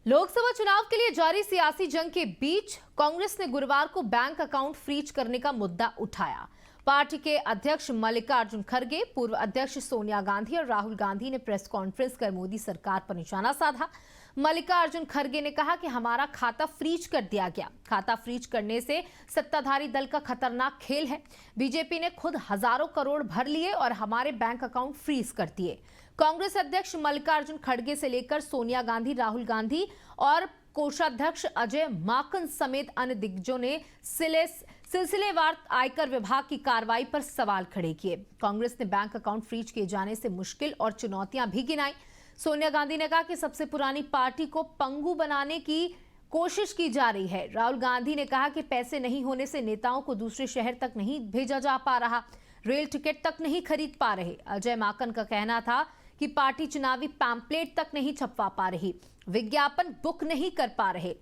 लोकसभा चुनाव के लिए जारी सियासी जंग के बीच कांग्रेस ने गुरुवार को बैंक अकाउंट फ्रीज करने का मुद्दा उठाया। पार्टी के अध्यक्ष मल्लिकार्जुन खड़गे, पूर्व अध्यक्ष सोनिया गांधी और राहुल गांधी ने प्रेस कॉन्फ्रेंस कर मोदी सरकार पर निशाना साधा। मल्लिकार्जुन खड़गे ने कहा कि हमारा खाता फ्रीज कर दिया गया। खाता फ्रीज करने से सत्ताधारी दल का खतरनाक खेल है। बीजेपी ने खुद हजारों करोड़ भर लिए और हमारे बैंक अकाउंट फ्रीज कर दिए। कांग्रेस अध्यक्ष मल्लिकार्जुन खड़गे से लेकर सोनिया गांधी, राहुल गांधी और कोषाध्यक्ष अजय माकन समेत अन्य दिग्गजों ने सिलसिलेवार आयकर विभाग की कार्रवाई पर सवाल खड़े किए। कांग्रेस ने बैंक अकाउंट फ्रीज किए जाने से मुश्किल और चुनौतियां भी गिनाई। सोनिया गांधी ने कहा कि सबसे पुरानी पार्टी को पंगु बनाने की कोशिश की जा रही है। राहुल गांधी ने कहा कि पैसे नहीं होने से नेताओं को दूसरे शहर तक नहीं भेजा जा पा रहा, रेल टिकट तक नहीं खरीद पा रहे। अजय माकन का कहना था कि पार्टी चुनावी पैम्पलेट तक नहीं छपवा पा रही, विज्ञापन बुक नहीं कर पा रहे,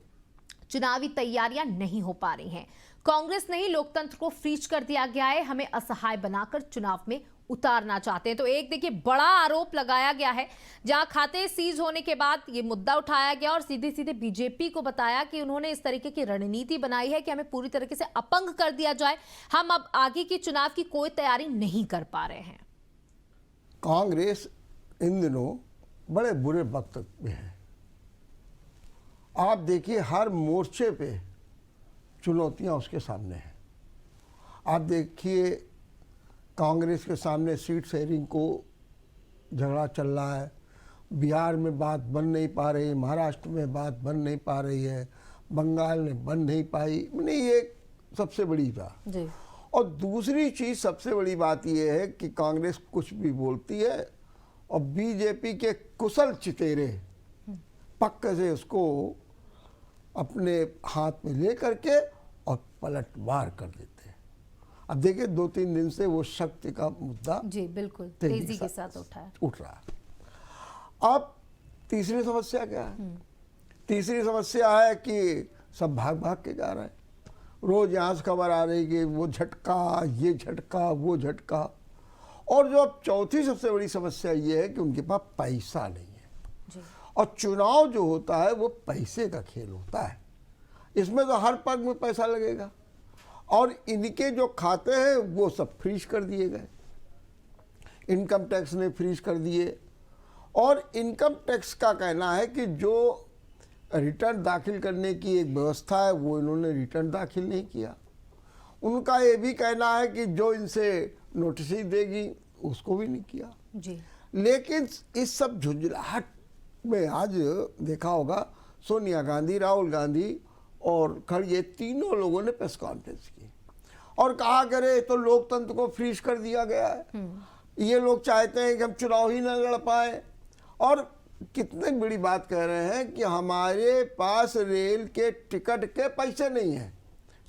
चुनावी तैयारियां नहीं हो पा रही हैं। कांग्रेस नहीं, लोकतंत्र को फ्रीज कर दिया गया है, हमें असहाय बनाकर चुनाव में उतारना चाहते हैं। तो एक देखिए बड़ा आरोप लगाया गया है, जहां खाते सीज होने के बाद ये मुद्दा उठाया गया और सीधे सीधे बीजेपी को बताया कि उन्होंने इस तरीके की रणनीति बनाई है कि हमें पूरी तरीके से अपंग कर दिया जाए, हम अब आगे की चुनाव की कोई तैयारी नहीं कर पा रहे हैं। कांग्रेस इन दिनों बड़े बुरे वक्त में है। आप देखिए हर मोर्चे पे चुनौतियां उसके सामने हैं। आप देखिए कांग्रेस के सामने सीट शेयरिंग को झगड़ा चल रहा है, बिहार में बात बन नहीं पा रही, महाराष्ट्र में बात बन नहीं पा रही है, बंगाल में बन नहीं पाई। नहीं, ये सबसे बड़ी बात जी। और दूसरी चीज़ सबसे बड़ी बात यह है कि कांग्रेस कुछ भी बोलती है और बीजेपी के कुशल चितेरे पक्के से उसको अपने हाथ में ले करके और पलटवार कर देते हैं। अब देखिए 2-3 दिन से वो शक्ति का मुद्दा जी बिल्कुल तेजी के साथ उठ रहा है। अब तीसरी समस्या क्या है? तीसरी समस्या है कि सब भाग भाग के जा रहे हैं। रोज यहाँ से खबर आ रही कि वो झटका, ये झटका, वो झटका। और जो अब चौथी सबसे बड़ी समस्या ये है कि उनके पास पैसा नहीं है जी। और चुनाव जो होता है वो पैसे का खेल होता है। इसमें तो हर पग में पैसा लगेगा और इनके जो खाते हैं वो सब फ्रीज कर दिए गए। इनकम टैक्स ने फ्रीज कर दिए और इनकम टैक्स का कहना है कि जो रिटर्न दाखिल करने की एक व्यवस्था है वो इन्होंने रिटर्न दाखिल नहीं किया। उनका ये भी कहना है कि जो इनसे नोटिस देगी उसको भी नहीं किया जी। लेकिन इस सब झुंझलाहट में आज देखा होगा सोनिया गांधी, राहुल गांधी और खड़गे तीनों लोगों ने प्रेस कॉन्फ्रेंस की और कहा करे तो लोकतंत्र को फ्रीज कर दिया गया है। ये लोग चाहते हैं कि हम चुनाव ही न लड़ पाए और कितने बड़ी बात कह रहे हैं कि हमारे पास रेल के टिकट के पैसे नहीं हैं।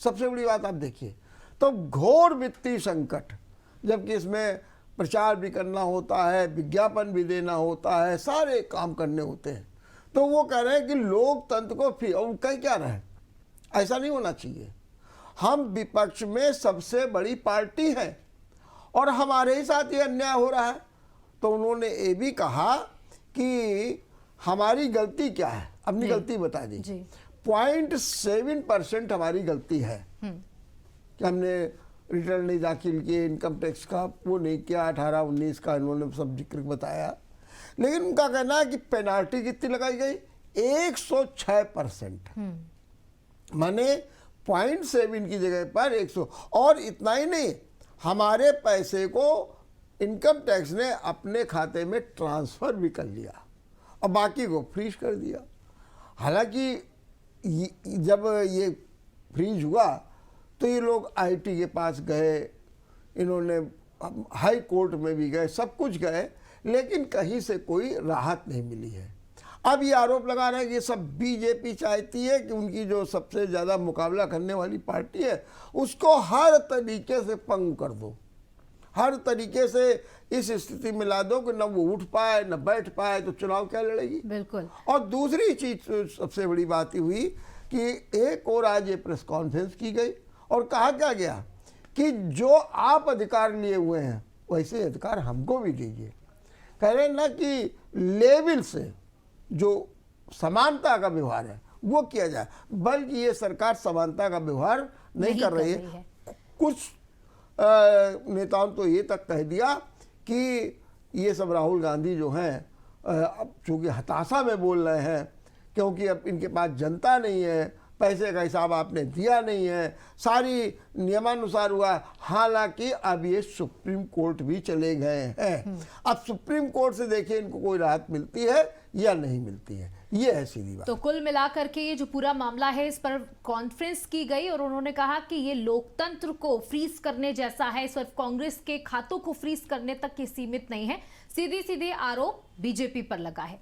सबसे बड़ी बात आप देखिए, तो घोर वित्तीय संकट, जबकि इसमें प्रचार भी करना होता है, विज्ञापन भी देना होता है, सारे काम करने होते हैं। तो वो कह रहे हैं कि लोकतंत्र को फ्री, और कह क्या रहे हैं, ऐसा नहीं होना चाहिए। हम विपक्ष में सबसे बड़ी पार्टी है और हमारे ही साथ ये अन्याय हो रहा है। तो उन्होंने ये भी कहा कि हमारी गलती क्या है, अपनी गलती बता दी। 0.7% हमारी गलती है कि हमने रिटर्न नहीं दाखिल किए, इनकम टैक्स का वो नहीं किया, 18-19 का इन्होंने सब जिक्र बताया। लेकिन उनका कहना है कि पेनाल्टी कितनी लगाई गई, 106%, माने 0.7 की जगह पर 100। और इतना ही नहीं, हमारे पैसे को इनकम टैक्स ने अपने खाते में ट्रांसफर भी कर लिया और बाकी को फ्रीज कर दिया। हालांकि जब ये फ्रीज हुआ तो ये लोग आईटी के पास गए, इन्होंने हाई कोर्ट में भी गए, सब कुछ गए, लेकिन कहीं से कोई राहत नहीं मिली है। अब ये आरोप लगा रहे हैं कि ये सब बीजेपी चाहती है कि उनकी जो सबसे ज़्यादा मुकाबला करने वाली पार्टी है उसको हर तरीके से पंग कर दो, हर तरीके से इस स्थिति में ला दो कि न वो उठ पाए न बैठ पाए, तो चुनाव क्या लड़ेगी। बिल्कुल। और दूसरी चीज सबसे बड़ी बात हुई कि एक और आज ये प्रेस कॉन्फ्रेंस की गई और कहा क्या गया कि जो आप अधिकार लिए हुए हैं वैसे अधिकार हमको भी दीजिए। कह रहे ना कि लेवल से जो समानता का व्यवहार है वो किया जाए, बल्कि ये सरकार समानता का व्यवहार नहीं कर रही है। कुछ नेताओं ने तो ये तक कह दिया कि ये सब राहुल गांधी जो हैं अब चूंकि हताशा में बोल रहे हैं, क्योंकि अब इनके पास जनता नहीं है, पैसे का हिसाब आपने दिया नहीं है, सारी नियमानुसार हुआ। हालांकि अब ये सुप्रीम कोर्ट भी चले गए हैं। अब सुप्रीम कोर्ट से देखिए इनको कोई राहत मिलती है या नहीं मिलती है, ये है सीधी बात। तो कुल मिलाकर के ये जो पूरा मामला है इस पर कॉन्फ्रेंस की गई और उन्होंने कहा कि ये लोकतंत्र को फ्रीज करने जैसा है, सिर्फ कांग्रेस के खातों को फ्रीज करने तक ही सीमित नहीं है, सीधे सीधे आरोप बीजेपी पर लगा है।